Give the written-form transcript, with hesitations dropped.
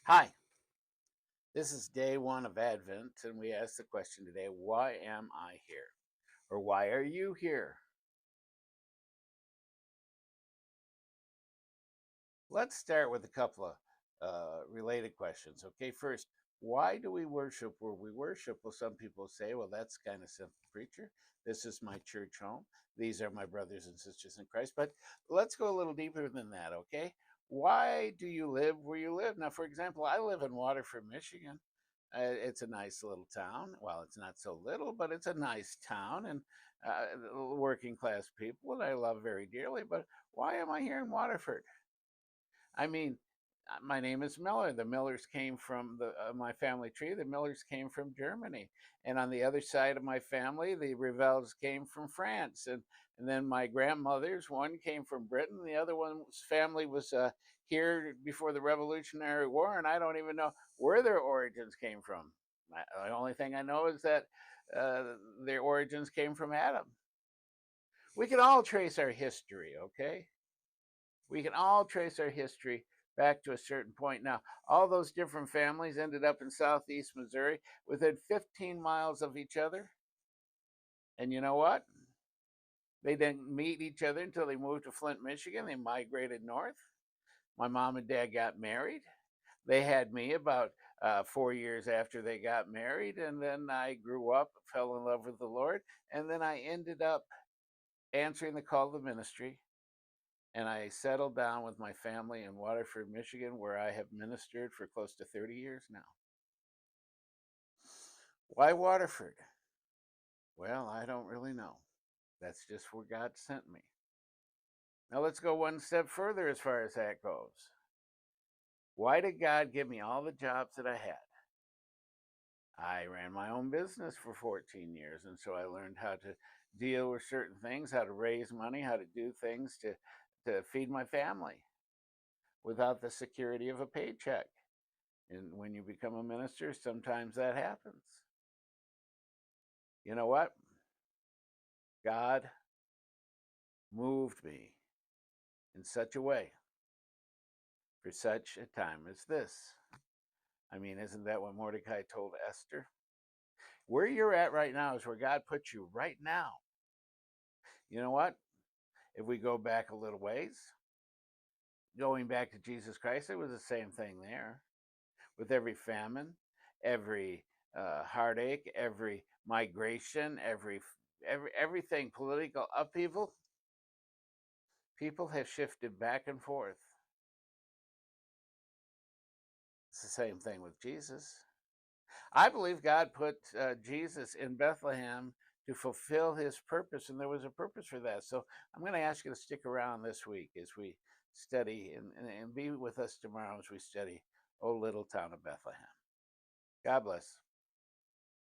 Hi, this is day one of Advent, and we ask the question today, why am I here? Or why are you here? Let's start with a couple of related questions. Okay, first, why do we worship where we worship? Well, some people say, well, that's kind of simple, preacher. This is my church home. These are my brothers and sisters in Christ. But let's go a little deeper than that, okay? Why do you live where you live? Now, for example, I live in Waterford, Michigan. It's a nice little town. Well, it's not so little, but it's a nice town and working class people, and I love very dearly. But why am I here in Waterford? I mean, my name is Miller. The Millers came from my family tree. The Millers came from Germany, and on the other side of my family, the Revels came from France, and then my grandmothers. One came from Britain. The other one's family was here before the Revolutionary War, and I don't even know where their origins came from. The only thing I know is that their origins came from Adam. We can all trace our history, okay? We can all trace our history back to a certain point. Now, all those different families ended up in southeast Missouri within 15 miles of each other. And you know what? They didn't meet each other until they moved to Flint, Michigan. They migrated north. My mom and dad got married. They had me about 4 years after they got married. And then I grew up, fell in love with the Lord. And then I ended up answering the call of the ministry, and I settled down with my family in Waterford, Michigan, where I have ministered for close to 30 years now. Why Waterford? Well, I don't really know. That's just where God sent me. Now let's go one step further as far as that goes. Why did God give me all the jobs that I had? I ran my own business for 14 years, and so I learned how to deal with certain things, how to raise money, how to do things to feed my family without the security of a paycheck. And when you become a minister, sometimes that happens. You know what? God moved me in such a way for such a time as this. I mean, isn't that what Mordecai told Esther? Where you're at right now is where God put you right now. You know what? If we go back a little ways, going back to Jesus Christ, it was the same thing there. With every famine, every heartache, every migration, everything political upheaval, people have shifted back and forth. It's the same thing with Jesus. I believe God put Jesus in Bethlehem to fulfill his purpose, and there was a purpose for that. So I'm going to ask you to stick around this week as we study and be with us tomorrow as we study O Little Town of Bethlehem. God bless.